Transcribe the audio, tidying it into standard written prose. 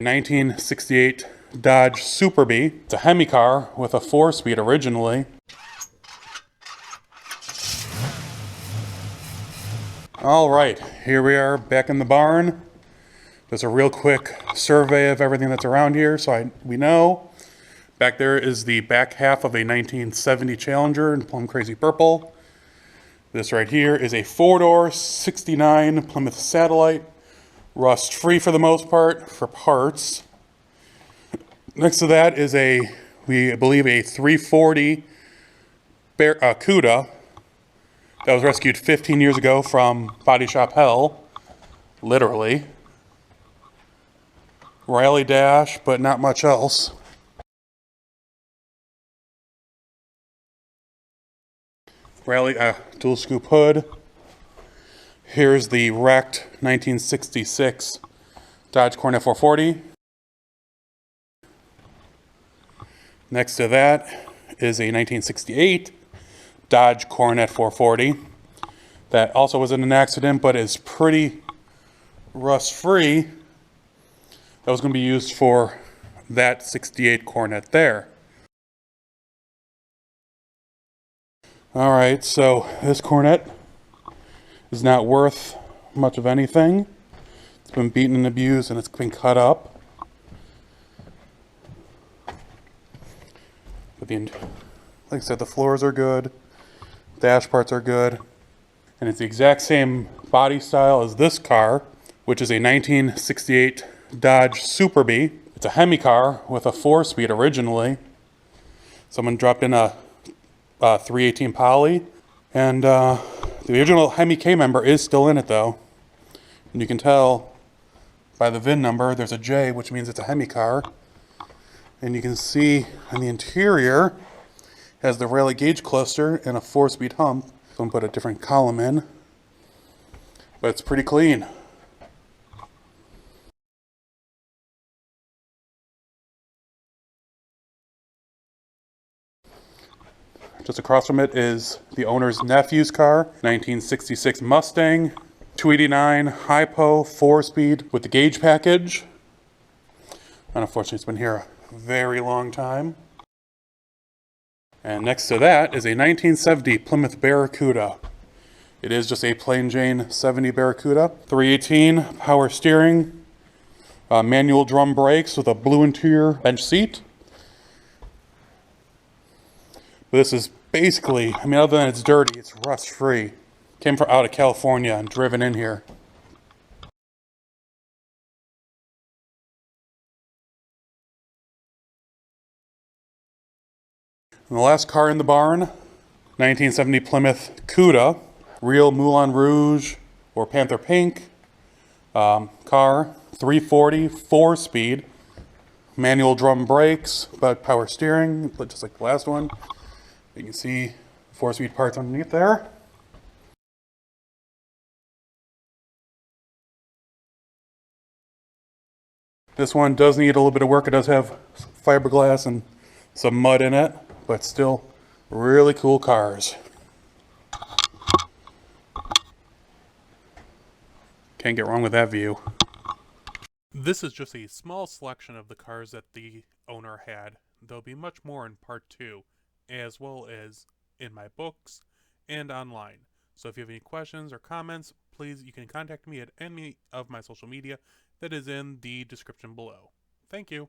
1968 Dodge Superbee. It's a Hemi car with a 4-speed originally. All right, here we are back in the barn. Just a real quick survey of everything that's around here so we know. Back there is the back half of a 1970 Challenger in plum crazy purple. This right here is a 4-door 69 Plymouth Satellite. Rust free for the most part for parts. Next to that is we believe a 340 Barracuda that was rescued 15 years ago from body shop hell, literally. Rally dash, but not much else. Rally dual scoop hood. Here's the wrecked 1966 Dodge Coronet 440. Next to that is a 1968 Dodge Coronet 440 that also was in an accident but is pretty rust-free. That was going to be used for that 68 Coronet there. Alright, so this Coronet is not worth much of anything. It's been beaten and abused and it's been cut up. But like I said, the floors are good, dash parts are good, and it's the exact same body style as this car, which is a 1968 Dodge Superbee. It's a Hemi car with a 4-speed originally. Someone dropped in a 318 Poly, and the original Hemi K member is still in it though. And you can tell by the VIN number there's a J, which means it's a Hemi car. And you can see on the interior has the rally gauge cluster and a 4-speed hump. So I'm going to put a different column in, but it's pretty clean. Just across from it is the owner's nephew's car, 1966 Mustang, 289 Hypo 4-speed with the gauge package. And unfortunately, it's been here a very long time. And next to that is a 1970 Plymouth Barracuda. It is just a plain Jane 70 Barracuda. 318 power steering, manual drum brakes with a blue interior bench seat. But this is basically, I mean, other than it's dirty, it's rust-free. Came from out of California and driven in here. And the last car in the barn, 1970 Plymouth Cuda, real Moulin Rouge or Panther Pink car, 340, 4-speed, manual drum brakes, but power steering, just like the last one. You can see 4-speed parts underneath there. This one does need a little bit of work. It does have fiberglass and some mud in it, but still really cool cars. Can't get wrong with that view. This is just a small selection of the cars that the owner had. There'll be much more in part 2, as well as in my books and online. So if you have any questions or comments, please, you can contact me at any of my social media that is in the description below. Thank you.